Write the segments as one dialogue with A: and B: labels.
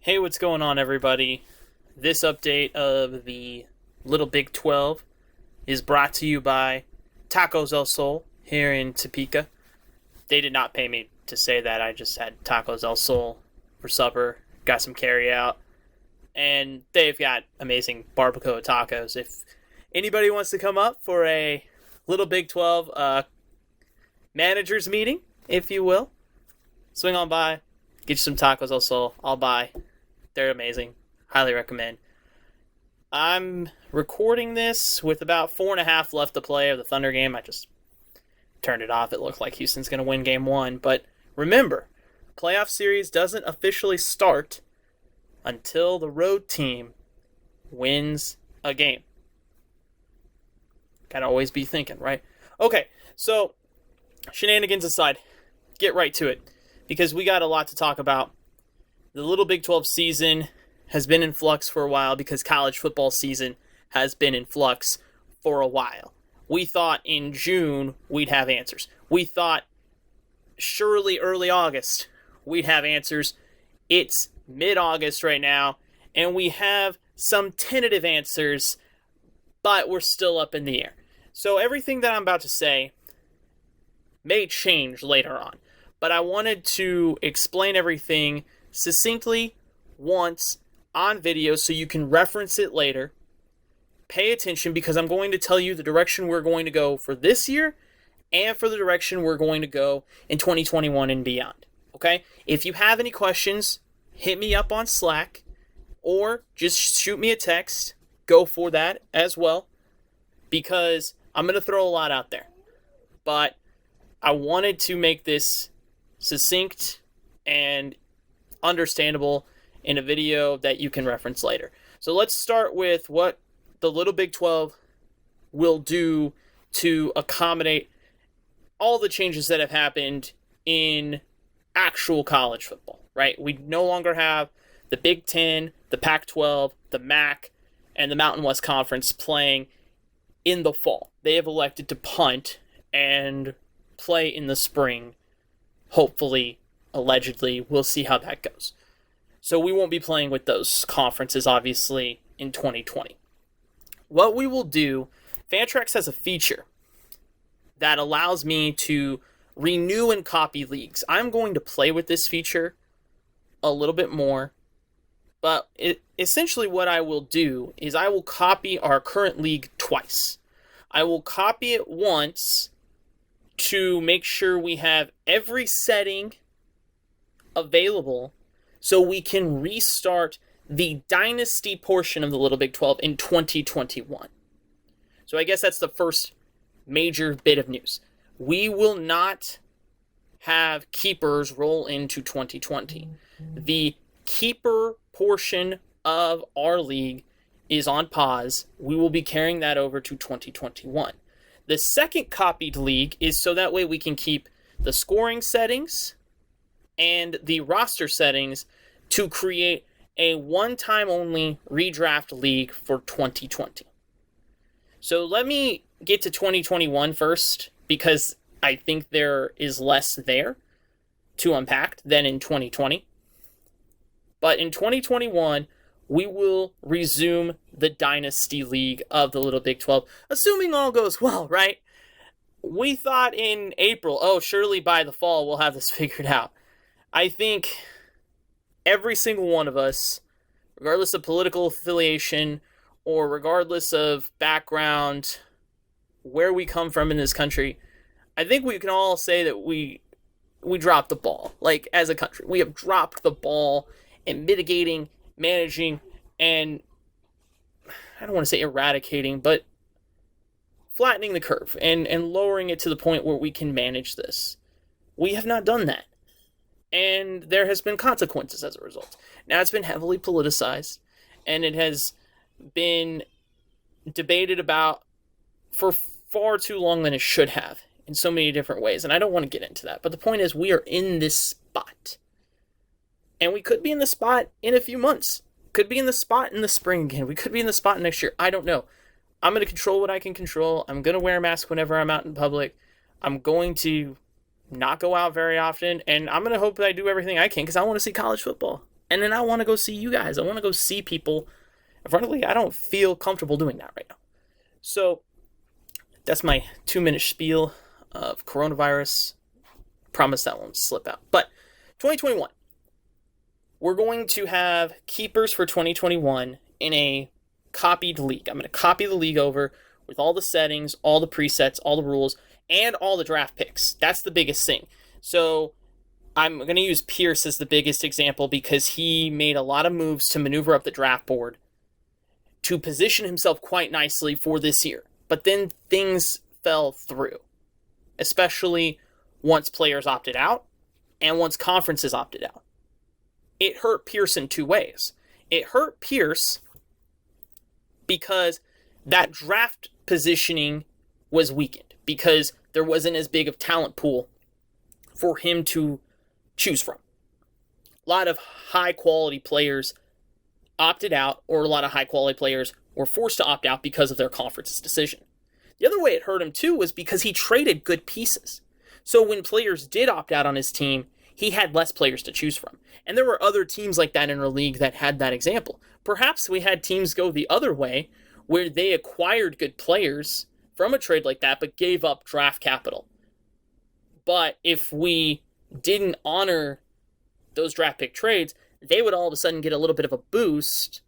A: Hey, what's going on, everybody? This update of the Little Big 12 is brought to you by Tacos El Sol here in Topeka. They did not pay me to say that. I just had Tacos El Sol for supper, got some carry out, and they've got amazing barbacoa tacos. If anybody wants to come up for a Little Big 12 managers meeting, if you will, swing on by, get you some Tacos El Sol. I'll buy. They're amazing. Highly recommend. I'm recording this with about 4.5 left to play of the Thunder game. I just turned it off. It looked like Houston's going to win game 1. But remember, playoff series doesn't officially start until the road team wins a game. Gotta always be thinking, right? Okay, so shenanigans aside, get right to it, because we got a lot to talk about. The Little Big 12 season has been in flux for a while because college football season has been in flux for a while. We thought in June we'd have answers. We thought surely early August we'd have answers. It's mid-August right now, and we have some tentative answers, but we're still up in the air. So everything that I'm about to say may change later on, but I wanted to explain everything succinctly once on video so you can reference it later. Pay attention, because I'm going to tell you the direction we're going to go for this year and for the direction we're going to go in 2021 and beyond. Okay? If you have any questions, hit me up on Slack or just shoot me a text. Go for that as well, because I'm going to throw a lot out there. But I wanted to make this succinct and understandable in a video that you can reference later. So let's start with what the Little Big 12 will do to accommodate all the changes that have happened in actual college football, right? We no longer have the Big 10, the Pac-12, the MAC, and the Mountain West Conference playing in the fall. They have elected to punt and play in the spring, hopefully. Allegedly, we'll see how that goes. So we won't be playing with those conferences, obviously, in 2020. What we will do, Fantrax has a feature that allows me to renew and copy leagues. I'm going to play with this feature a little bit more, but essentially what I will do is I will copy our current league twice. I will copy it once to make sure we have every setting available so we can restart the dynasty portion of the Little Big 12 in 2021. So I guess that's the first major bit of news. We will not have keepers roll into 2020. The keeper portion of our league is on pause. We will be carrying that over to 2021. The second copied league is so that way we can keep the scoring settings and the roster settings to create a one-time only redraft league for 2020. So let me get to 2021 first, because I think there is less there to unpack than in 2020. But in 2021, we will resume the Dynasty League of the Little Big 12, assuming all goes well, right? We thought in April, surely by the fall we'll have this figured out. I think every single one of us, regardless of political affiliation or regardless of background, where we come from in this country, I think we can all say that we dropped the ball. Like, as a country, we have dropped the ball in mitigating, managing, and I don't want to say eradicating, but flattening the curve and lowering it to the point where we can manage this. We have not done that. And there has been consequences as a result. Now, it's been heavily politicized, and it has been debated about for far too long than it should have in so many different ways. And I don't want to get into that. But the point is, we are in this spot. And we could be in the spot in a few months. Could be in the spot in the spring again. We could be in the spot next year. I don't know. I'm going to control what I can control. I'm going to wear a mask whenever I'm out in public. I'm going to not go out very often, and I'm going to hope that I do everything I can because I want to see college football. And then I want to go see you guys. I want to go see people in front of the league. I don't feel comfortable doing that right now. So that's my 2-minute spiel of coronavirus. Promise that won't slip out. But 2021, we're going to have keepers for 2021 in a copied league. I'm going to copy the league over with all the settings, all the presets, all the rules, and all the draft picks. That's the biggest thing. So I'm going to use Pierce as the biggest example because he made a lot of moves to maneuver up the draft board to position himself quite nicely for this year. But then things fell through, especially once players opted out and once conferences opted out. It hurt Pierce in two ways. It hurt Pierce because that draft positioning was weakened because there wasn't as big of talent pool for him to choose from. A lot of high quality players opted out, or a lot of high quality players were forced to opt out because of their conference's decision. The other way it hurt him too was because he traded good pieces. So when players did opt out on his team, he had less players to choose from. And there were other teams like that in our league that had that example. Perhaps we had teams go the other way, where they acquired good players from a trade like that, but gave up draft capital. But if we didn't honor those draft pick trades, they would all of a sudden get a little bit of a boost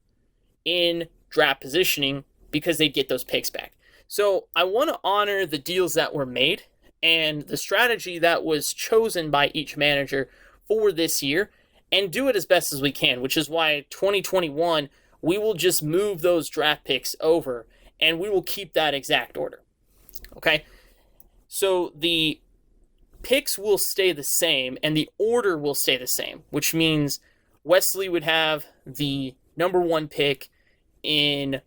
A: in draft positioning because they'd get those picks back. So I want to honor the deals that were made and the strategy that was chosen by each manager for this year and do it as best as we can, which is why 2021, we will just move those draft picks over and we will keep that exact order. Okay? So the picks will stay the same and the order will stay the same, which means Wesley would have the number 1 pick in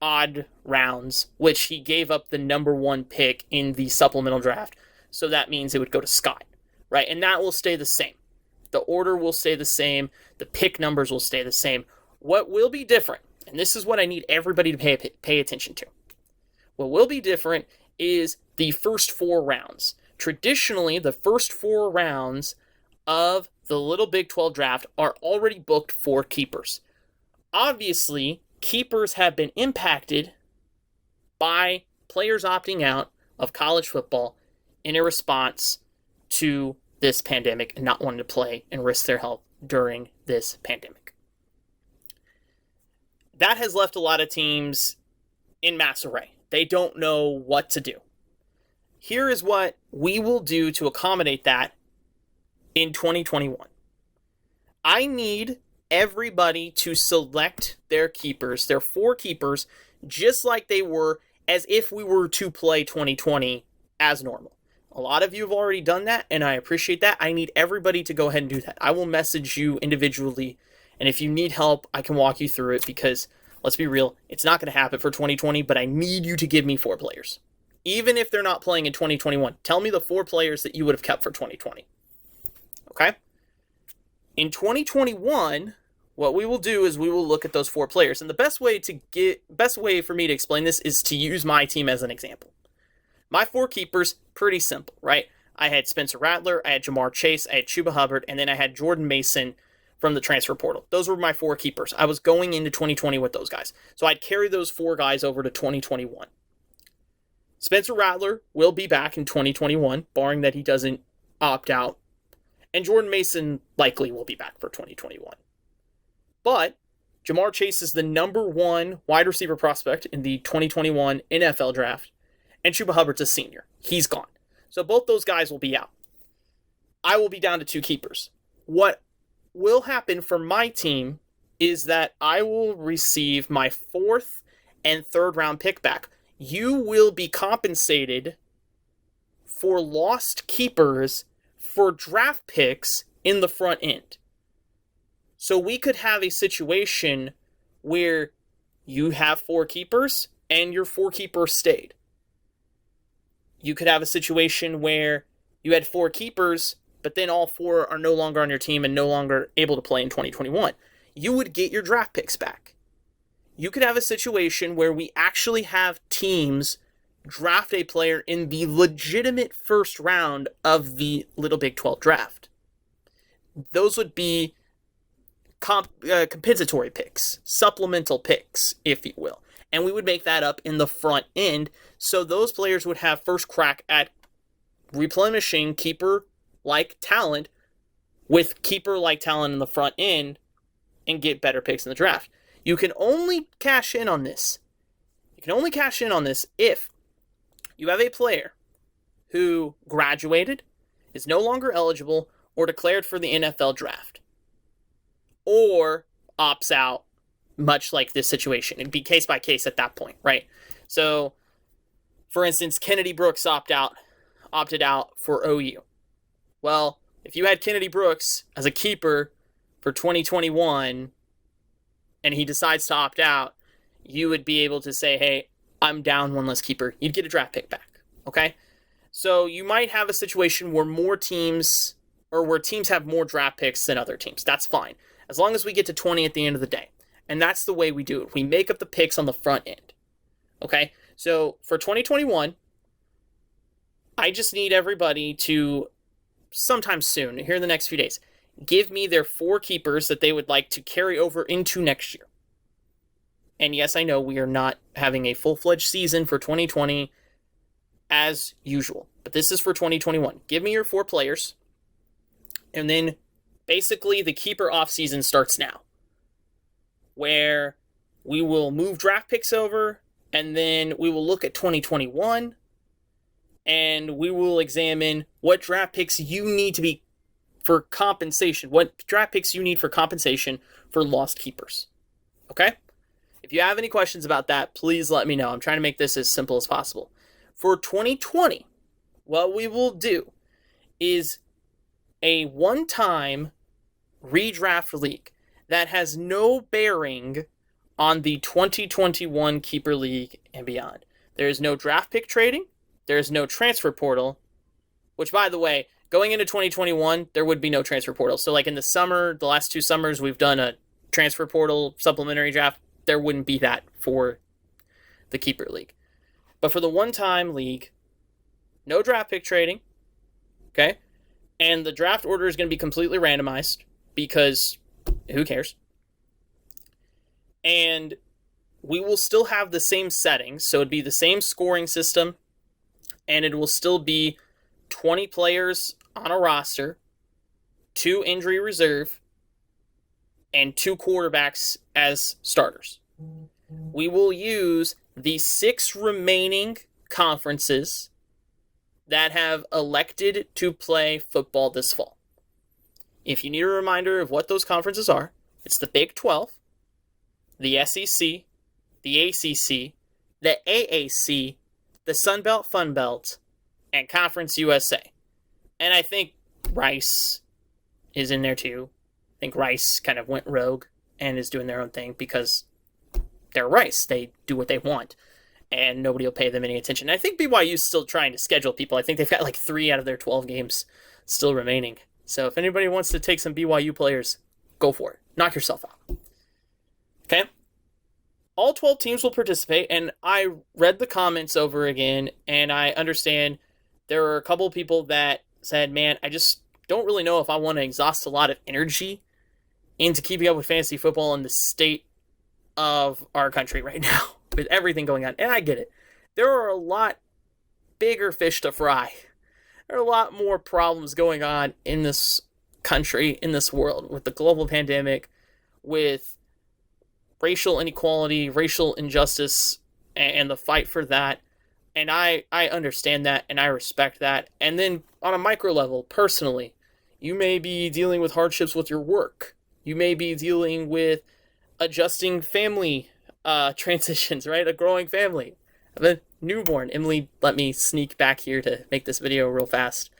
A: odd rounds, which he gave up the number 1 pick in the supplemental draft. So that means it would go to Scott, right? And that will stay the same. The order will stay the same. The pick numbers will stay the same. What will be different, and this is what I need everybody to pay attention to. What will be different is the first 4 rounds. Traditionally, the first 4 rounds of the Little Big 12 draft are already booked for keepers. Obviously, keepers have been impacted by players opting out of college football in a response to this pandemic and not wanting to play and risk their health during this pandemic. That has left a lot of teams in mass array. They don't know what to do. Here is what we will do to accommodate that in 2021. I need everybody to select their keepers, their 4 keepers, just like they were as if we were to play 2020 as normal. A lot of you have already done that, and I appreciate that. I need everybody to go ahead and do that. I will message you individually, and if you need help, I can walk you through it because, let's be real, it's not going to happen for 2020, but I need you to give me 4 players. Even if they're not playing in 2021, tell me the 4 players that you would have kept for 2020. Okay? In 2021, what we will do is we will look at those 4 players. And the best way for me to explain this is to use my team as an example. My 4 keepers, pretty simple, right? I had Spencer Rattler, I had Jamar Chase, I had Chuba Hubbard, and then I had Jordan Mason from the transfer portal. Those were my 4 keepers. I was going into 2020 with those guys. So I'd carry those 4 guys over to 2021. Spencer Rattler will be back in 2021, barring that he doesn't opt out. And Jordan Mason likely will be back for 2021. But Jamar Chase is the number 1 wide receiver prospect in the 2021 NFL draft. And Chuba Hubbard's a senior. He's gone. So both those guys will be out. I will be down to 2 keepers. What will happen for my team is that I will receive my 4th and 3rd round pick back. You will be compensated for lost keepers for draft picks in the front end. So we could have a situation where you have 4 keepers and your 4 keepers stayed. You could have a situation where you had 4 keepers, but then all 4 are no longer on your team and no longer able to play in 2021. You would get your draft picks back. You could have a situation where we actually have teams draft a player in the legitimate first round of the Little Big 12 draft. Those would be compensatory picks, supplemental picks, if you will. And we would make that up in the front end, so those players would have first crack at replenishing keeper-like talent with keeper-like talent in the front end and get better picks in the draft. You can only cash in on this. You can only cash in on this if you have a player who graduated, is no longer eligible, or declared for the NFL draft, or opts out, much like this situation. It'd be case by case at that point, right? So, for instance, Kennedy Brooks opted out for OU. Well, if you had Kennedy Brooks as a keeper for 2021 and he decides to opt out, you would be able to say, hey, I'm down one less keeper. You'd get a draft pick back, okay? So you might have a situation where teams have more draft picks than other teams. That's fine, as long as we get to 20 at the end of the day. And that's the way we do it. We make up the picks on the front end, okay? So for 2021, I just need everybody to, sometime soon, here in the next few days, give me their 4 keepers that they would like to carry over into next year. And yes, I know we are not having a full-fledged season for 2020 as usual, but this is for 2021. Give me your 4 players, and then basically the keeper offseason starts now, where we will move draft picks over, and then we will look at 2021, and we will examine what draft picks you need to be for compensation, what draft picks you need for compensation for lost keepers. Okay? If you have any questions about that, please let me know. I'm trying to make this as simple as possible. For 2020, what we will do is a one-time redraft league that has no bearing on the 2021 Keeper League and beyond. There is no draft pick trading. There is no transfer portal, which, by the way, going into 2021, there would be no transfer portal. So like in the summer, the last 2 summers, we've done a transfer portal supplementary draft. There wouldn't be that for the Keeper League. But for the one-time league, no draft pick trading, okay? And the draft order is going to be completely randomized because who cares? And we will still have the same settings. So it'd be the same scoring system, and it will still be 20 players on a roster, 2 injury reserve, and 2 quarterbacks as starters. We will use the 6 remaining conferences that have elected to play football this fall. If you need a reminder of what those conferences are, it's the Big 12, the SEC, the ACC, the AAC, the Sun Belt, Fun Belt, and Conference USA. And I think Rice is in there too. I think Rice kind of went rogue and is doing their own thing because they're Rice. They do what they want, and nobody will pay them any attention. And I think BYU's still trying to schedule people. I think they've got like 3 out of their 12 games still remaining. So if anybody wants to take some BYU players, go for it. Knock yourself out. Okay? All 12 teams will participate, and I read the comments over again, and I understand there were a couple of people that said, man, I just don't really know if I want to exhaust a lot of energy into keeping up with fantasy football in the state of our country right now with everything going on. And I get it. There are a lot bigger fish to fry. There are a lot more problems going on in this country, in this world, with the global pandemic, with racial inequality, racial injustice, and the fight for that. And I understand that, and I respect that. And then on a micro level, personally, you may be dealing with hardships with your work. You may be dealing with adjusting family transitions, right? A growing family. I have a newborn. Emily let me sneak back here to make this video real fast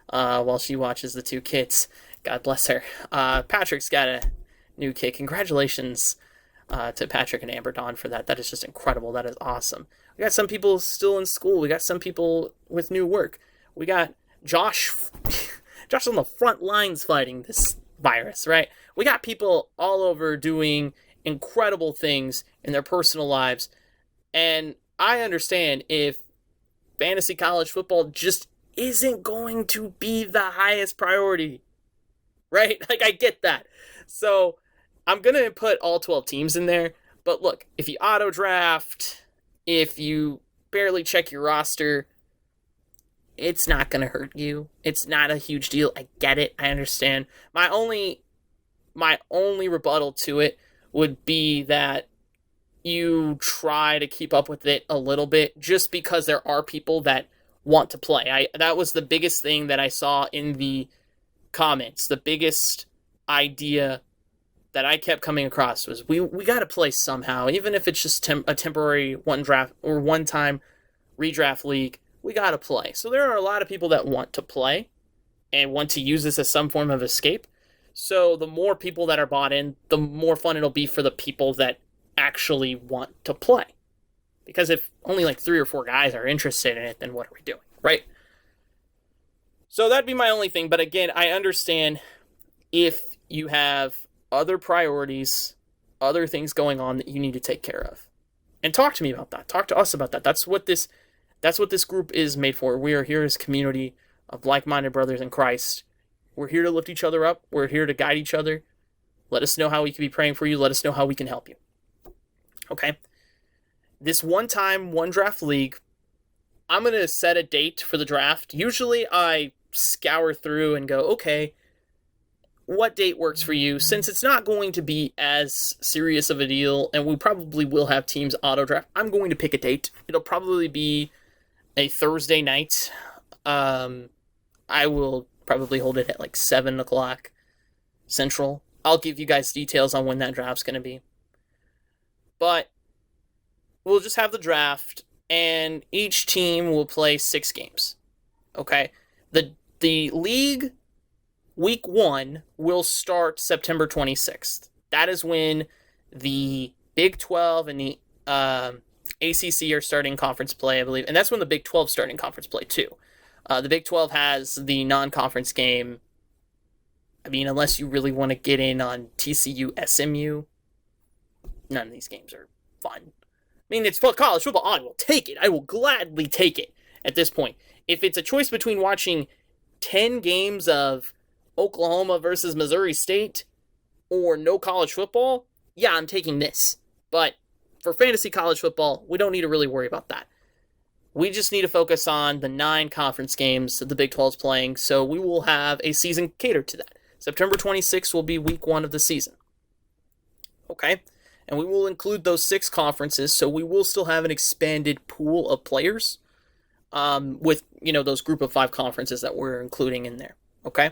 A: while she watches the 2 kids. God bless her. Patrick's got a new kid. Congratulations to Patrick and Amber Dawn for that. That is just incredible. That is awesome. We got some people still in school. We got some people with new work. We got Josh. Josh on the front lines fighting this virus, right? We got people all over doing incredible things in their personal lives. And I understand if fantasy college football just isn't going to be the highest priority, right? Like, I get that. So I'm going to put all 12 teams in there. But look, if you auto draft, if you barely check your roster, it's not going to hurt you. It's not a huge deal. I get it. I understand. My only rebuttal to it would be that you try to keep up with it a little bit, just because there are people that want to play. That was the biggest thing that I saw in the comments. The biggest idea that I kept coming across was we got to play somehow, even if it's just a temporary one draft or one time redraft league. We got to play. So there are a lot of people that want to play and want to use this as some form of escape. So the more people that are bought in, the more fun it'll be for the people that actually want to play. Because if only like 3 or 4 guys are interested in it, then what are we doing, right? So that'd be my only thing. But again, I understand if you have other priorities, other things going on that you need to take care of. And talk to me about that. Talk to us about that. That's what this group is made for. We are here as a community of like-minded brothers in Christ. We're here to lift each other up. We're here to guide each other. Let us know how we can be praying for you. Let us know how we can help you. Okay? This one-time, one-draft league, I'm going to set a date for the draft. Usually I scour through and go, okay, what date works for you? Since it's not going to be as serious of a deal, and we probably will have teams auto-draft, I'm going to pick a date. It'll probably be a Thursday night. I will probably hold it at like 7 o'clock Central. I'll give you guys details on when that draft's going to be. But we'll just have the draft, and each team will play 6 games. Okay? The league week 1 will start September 26th. That is when the Big 12 and the ACC are starting conference play, I believe. And that's when the Big 12 starting conference play, too. The Big 12 has the non-conference game. I mean, unless you really want to get in on TCU, SMU, none of these games are fun. I mean, it's college football. I will take it. I will gladly take it at this point. If it's a choice between watching 10 games of Oklahoma versus Missouri State or no college football, yeah, I'm taking this. But for fantasy college football, we don't need to really worry about that. We just need to focus on the 9 conference games that the Big 12 is playing, so we will have a season catered to that. September 26th will be week 1 of the season. Okay? And we will include those 6 conferences, so we will still have an expanded pool of players with, those group of 5 conferences that we're including in there. Okay?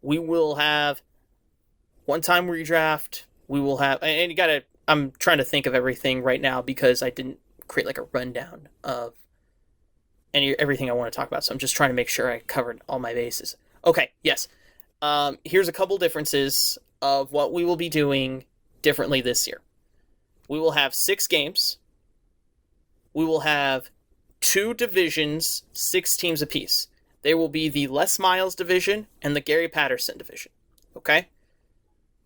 A: We will have one-time redraft. We will have, and I'm trying to think of everything right now because I didn't create like a rundown of everything I want to talk about. So I'm just trying to make sure I covered all my bases. Okay, yes. Here's a couple differences of what we will be doing differently this year. We will have 6 games. We will have 2 divisions, 6 teams apiece. There will be the Les Miles division and the Gary Patterson division. Okay?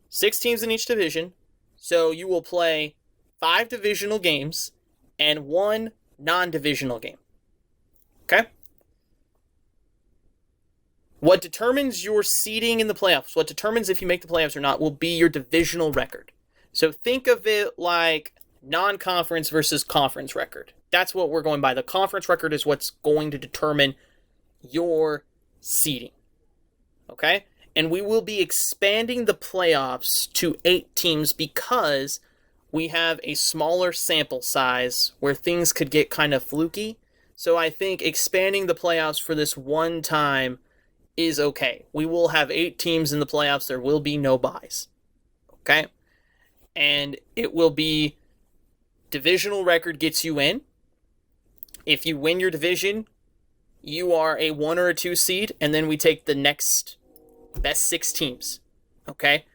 A: 6 teams in each division. So you will play 5 divisional games and 1 non-divisional game. Okay? What determines your seeding in the playoffs, what determines if you make the playoffs or not, will be your divisional record. So think of it like non-conference versus conference record. That's what we're going by. The conference record is what's going to determine your seeding. Okay? And we will be expanding the playoffs to 8 teams because we have a smaller sample size where things could get kind of fluky. So I think expanding the playoffs for this one time is okay. We will have 8 teams in the playoffs. There will be no byes. Okay? And it will be divisional record gets you in. If you win your division, you are a 1 or a 2 seed, and then we take the next best 6 teams. Okay?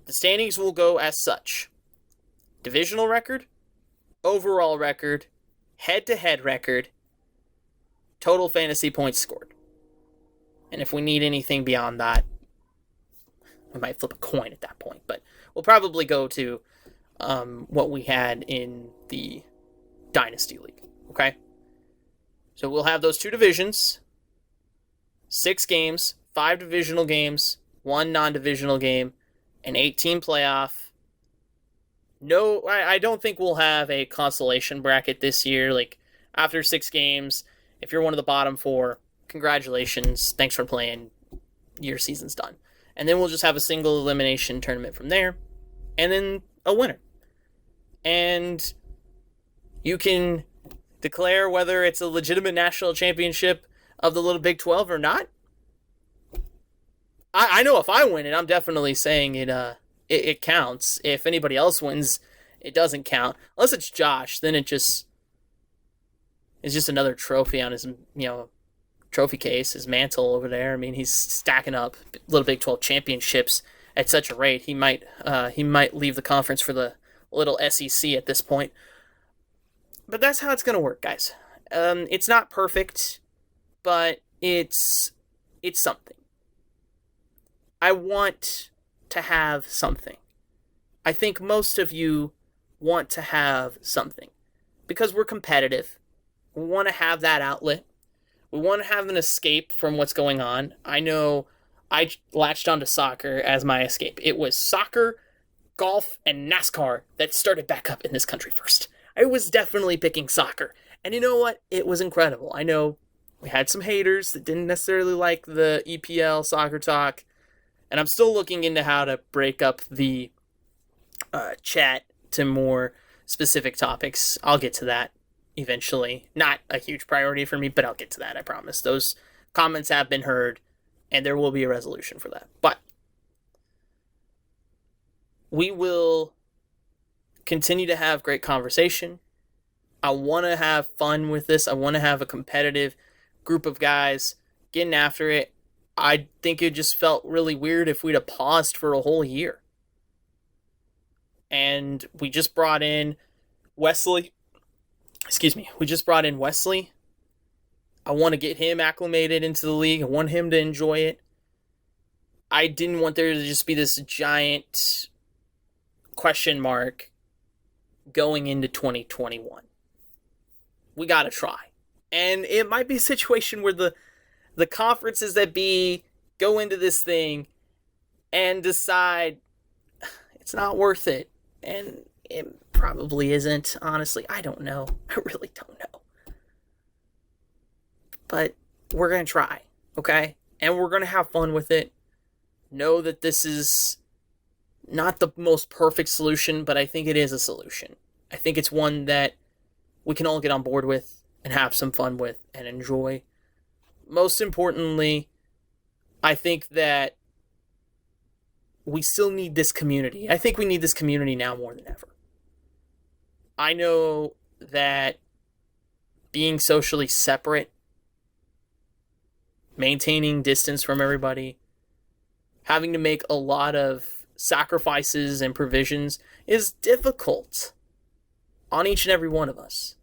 A: The standings will go as such. Divisional record, overall record, head-to-head record, total fantasy points scored. And if we need anything beyond that, we might flip a coin at that point. But we'll probably go to what we had in the Dynasty League. Okay? So we'll have those 2 divisions, 6 games, 5 divisional games, 1 non-divisional game. an 8-team playoff. No, I don't think we'll have a consolation bracket this year. Like, after 6 games, if you're one of the bottom 4, congratulations. Thanks for playing. Your season's done. And then we'll just have a single elimination tournament from there. And then a winner. And you can declare whether it's a legitimate national championship of the Little Big 12 or not. I know if I win it, I'm definitely saying it counts. If anybody else wins, it doesn't count. Unless it's Josh, then it's just another trophy on his, trophy case, his mantle over there. I mean, he's stacking up Little Big 12 championships at such a rate. He might leave the conference for the little SEC at this point. But that's how it's going to work, guys. It's not perfect, but it's something. I want to have something. I think most of you want to have something because we're competitive. We want to have that outlet. We want to have an escape from what's going on. I know I latched onto soccer as my escape. It was soccer, golf, and NASCAR that started back up in this country first. I was definitely picking soccer. And you know what? It was incredible. I know we had some haters that didn't necessarily like the EPL soccer talk. And I'm still looking into how to break up the chat to more specific topics. I'll get to that eventually. Not a huge priority for me, but I'll get to that, I promise. Those comments have been heard, and there will be a resolution for that. But we will continue to have great conversation. I want to have fun with this. I want to have a competitive group of guys getting after it. I think it just felt really weird if we'd have paused for a whole year. And we just brought in Wesley. We just brought in Wesley. I want to get him acclimated into the league. I want him to enjoy it. I didn't want there to just be this giant question mark going into 2021. We got to try. And it might be a situation where the conferences that go into this thing and decide it's not worth it. And it probably isn't, honestly. I don't know. I really don't know. But we're going to try, okay? And we're going to have fun with it. Know that this is not the most perfect solution, but I think it is a solution. I think it's one that we can all get on board with and have some fun with and enjoy. Most importantly, I think that we still need this community. I think we need this community now more than ever. I know that being socially separate, maintaining distance from everybody, having to make a lot of sacrifices and provisions is difficult on each and every one of us.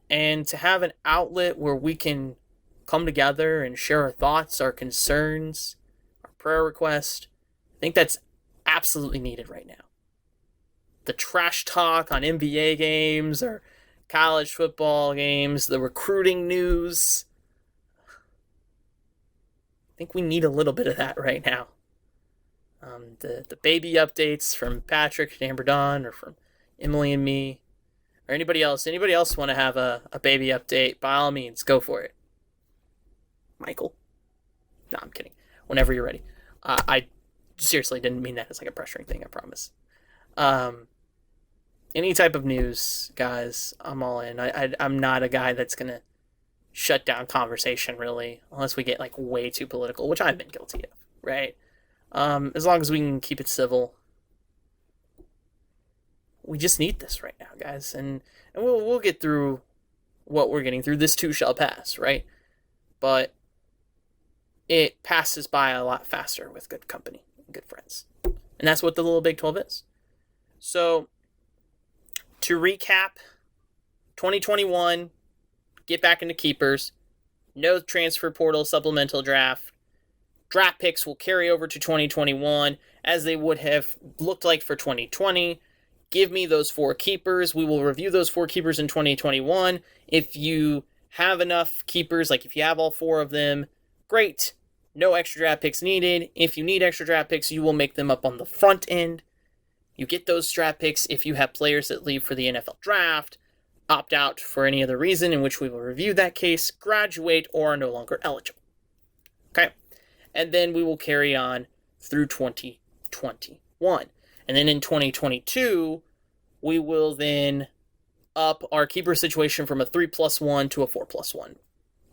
A: And to have an outlet where we can come together and share our thoughts, our concerns, our prayer requests, I think that's absolutely needed right now. The trash talk on NBA games or college football games, the recruiting news, I think we need a little bit of that right now. The baby updates from Patrick and Amber Dawn or from Emily and me or anybody else want to have a baby update, by all means, go for it. Michael? No, I'm kidding. Whenever you're ready. I seriously didn't mean that as like a pressuring thing, I promise. Any type of news, guys, I'm all in. I'm not a guy that's going to shut down conversation, really, unless we get like way too political, which I've been guilty of, right? As long as we can keep it civil. We just need this right now, guys, and we'll get through what we're getting through. This too shall pass, right? But it passes by a lot faster with good company and good friends. And that's what the Little Big 12 is. So, to recap, 2021, get back into keepers, no transfer portal supplemental draft. Draft picks will carry over to 2021 as they would have looked like for 2020. Give me those 4 keepers. We will review those 4 keepers in 2021. If you have enough keepers, like if you have all 4 of them, great. No extra draft picks needed. If you need extra draft picks, you will make them up on the front end. You get those draft picks if you have players that leave for the NFL draft, opt out for any other reason in which we will review that case, graduate, or are no longer eligible. Okay? And then we will carry on through 2021. And then in 2022, we will then up our keeper situation from a 3+1 to a 4+1.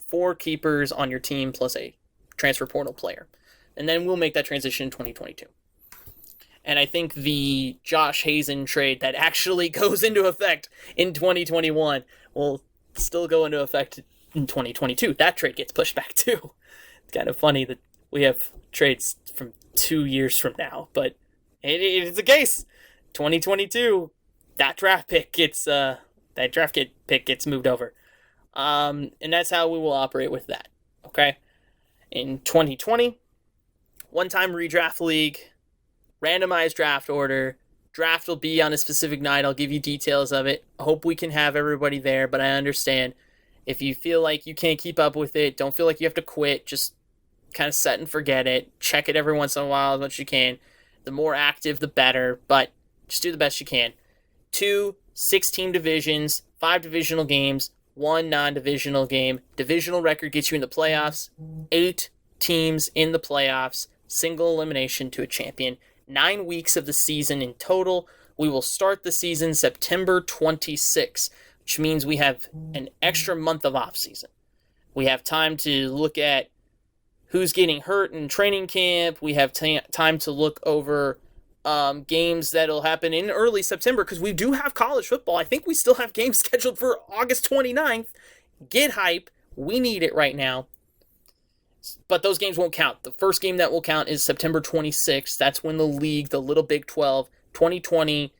A: 4 keepers on your team plus a transfer portal player. And then we'll make that transition in 2022. And I think the Josh Hazen trade that actually goes into effect in 2021 will still go into effect in 2022. That trade gets pushed back too. It's kind of funny that we have trades from 2 years from now, but it is the case. 2022, that draft pick gets pick gets moved over. And that's how we will operate with that. Okay? In 2020, one-time redraft league, randomized draft order. Draft will be on a specific night. I'll give you details of it. I hope we can have everybody there, but I understand if you feel like you can't keep up with it, don't feel like you have to quit, just kind of set and forget it. Check it every once in a while as much as you can. The more active, the better, but just do the best you can. 2 6-team divisions, 5 divisional games, 1 non-divisional game. Divisional record gets you in the playoffs. 8 teams in the playoffs. Single elimination to a champion. 9 weeks of the season in total. We will start the season September 26, which means we have an extra month of off-season. We have time to look at who's getting hurt in training camp. We have time to look over games that'll happen in early September because we do have college football. I think we still have games scheduled for August 29th. Get hype. We need it right now. But those games won't count. The first game that will count is September 26th. That's when the league, the Little Big 12, 2020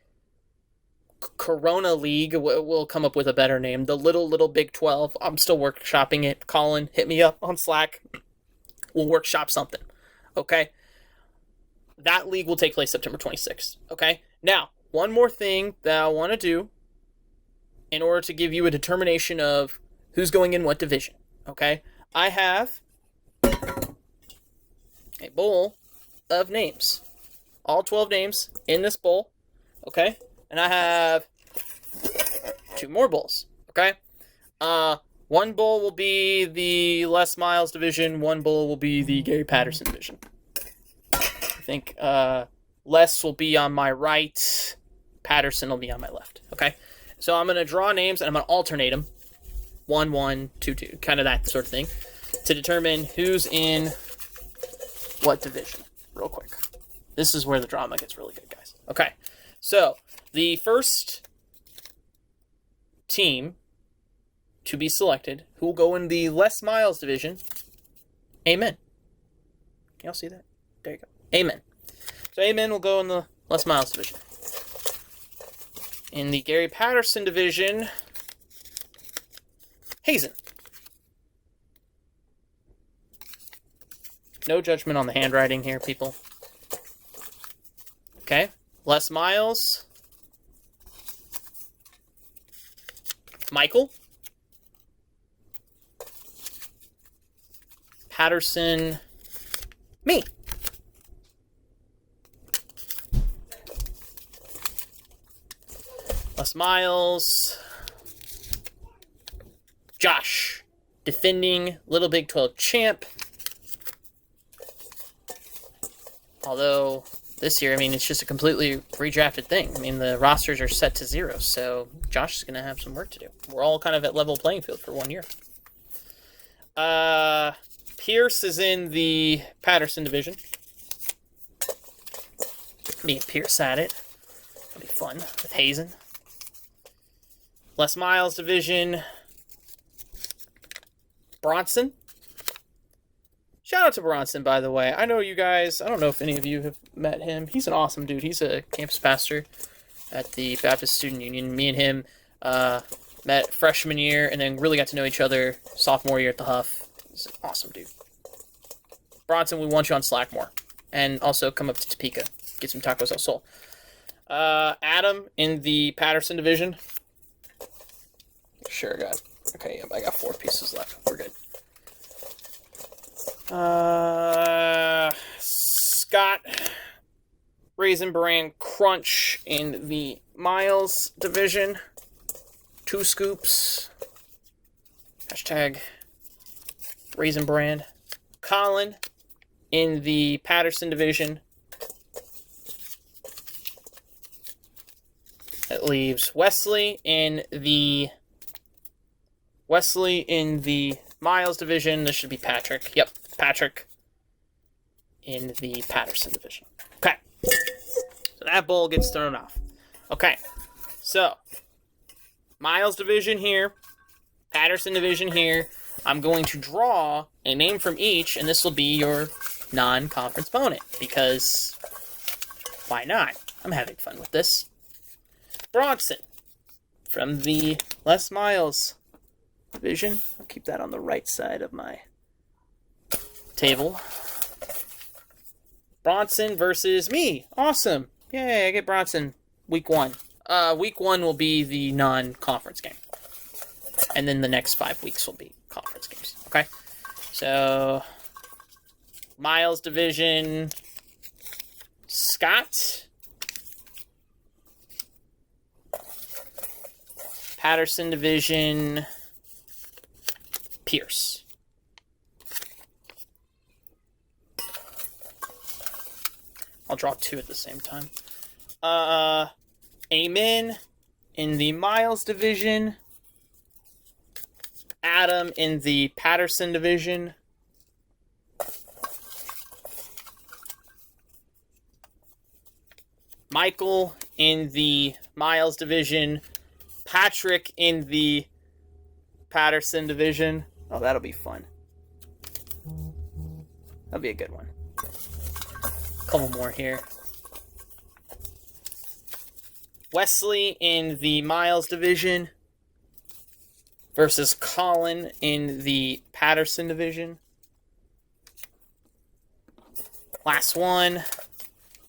A: Corona League, we'll come up with a better name. The Little Big 12. I'm still workshopping it. Colin, hit me up on Slack. We'll workshop something. Okay? That league will take place September 26th. Okay? Now, one more thing that I want to do in order to give you a determination of who's going in what division. Okay? I have a bowl of names. All 12 names in this bowl. Okay? And I have 2 more bowls. Okay? One bowl will be the Les Miles division. One bowl will be the Gary Patterson division. I think Les will be on my right. Patterson will be on my left. Okay? So I'm going to draw names and I'm going to alternate them. 1, 1, 2, 2. Kind of that sort of thing. To determine who's in what division. Real quick. This is where the drama gets really good, guys. Okay. So, the first team to be selected, who will go in the Les Miles division. Amen. Can y'all see that? There you go. Amen. So, Amen will go in the Les Miles division. In the Gary Patterson division, Hazen. No judgment on the handwriting here, people. Okay. Les Miles. Michael. Patterson. Me. Les Miles. Josh. Defending Little Big 12 champ. Although, this year, I mean, it's just a completely redrafted thing. I mean, the rosters are set to 0, so Josh is going to have some work to do. We're all kind of at level playing field for 1 year. Pierce is in the Patterson division. Me and Pierce at it. It'll be fun with Hazen. Les Miles division. Bronson. Shout out to Bronson, by the way. I know you guys, I don't know if any of you have met him. He's an awesome dude. He's a campus pastor at the Baptist Student Union. Me and him met freshman year and then really got to know each other sophomore year at the Huff. He's an awesome dude. Bronson, we want you on Slack more. And also come up to Topeka. Get some tacos al sol. Adam in the Patterson division. Sure, I got 4 pieces left. We're good. Scott Raisin Bran Crunch in the Miles division. 2 scoops. Hashtag Raisin Bran. Colin in the Patterson division. That leaves Wesley in the Miles division. This should be Patrick. Yep, Patrick in the Patterson division. Okay. So that bowl gets thrown off. Okay. So, Miles division here. Patterson division here. I'm going to draw a name from each, and this will be your non-conference opponent. Because, why not? I'm having fun with this. Bronson from the Les Miles division. I'll keep that on the right side of my table. Bronson versus me. Awesome. Yay, I get Bronson week 1. Week 1 will be the non-conference game. And then the next 5 weeks will be conference games. Okay? So, Miles division, Scott. Patterson division, Pierce. I'll draw 2 at the same time. Amen in the Miles division. Adam in the Patterson division. Michael in the Miles division. Patrick in the Patterson division. Oh, that'll be fun. That'll be a good one. A couple more here. Wesley in the Miles division versus Colin in the Patterson division. Last one.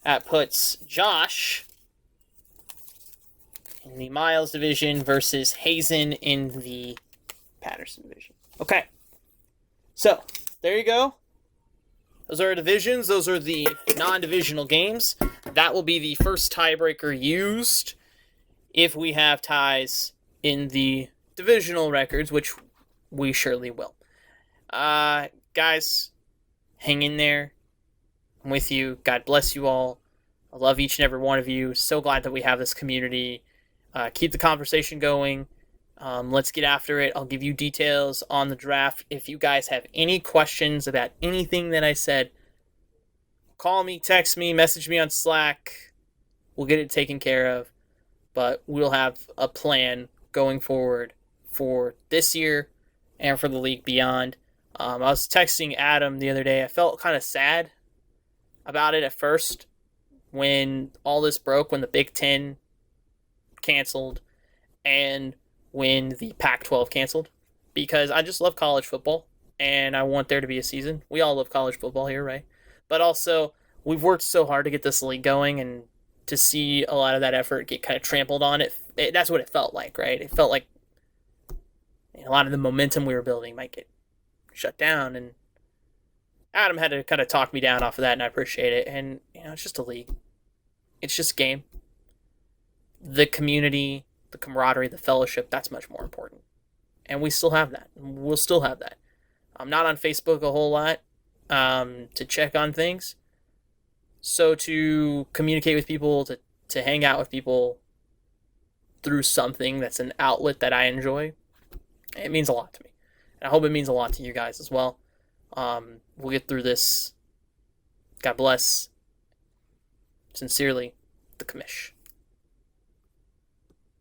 A: That puts Josh in the Miles division versus Hazen in the Patterson division. Okay. So, there you go. Those are our divisions. Those are the non-divisional games. That will be the first tiebreaker used if we have ties in the divisional records, which we surely will. Guys, hang in there. I'm with you. God bless you all. I love each and every one of you. So glad that we have this community. Keep the conversation going. Let's get after it. I'll give you details on the draft. If you guys have any questions about anything that I said, call me, text me, message me on Slack. We'll get it taken care of. But we'll have a plan going forward for this year and for the league beyond. I was texting Adam the other day. I felt kind of sad about it at first when all this broke, when the Big Ten canceled and when the Pac-12 canceled, because I just love college football and I want there to be a season. We all love college football here, right? But also, we've worked so hard to get this league going, and to see a lot of that effort get kind of trampled on, that's what it felt like, right? It felt like a lot of the momentum we were building might get shut down, and Adam had to kind of talk me down off of that, and I appreciate it. And, it's just a league. It's just a game. The community, the camaraderie, the fellowship, that's much more important. And we still have that. We'll still have that. I'm not on Facebook a whole lot to check on things. So to communicate with people, to hang out with people through something that's an outlet that I enjoy, it means a lot to me. And I hope it means a lot to you guys as well. We'll get through this. God bless. Sincerely, the commish.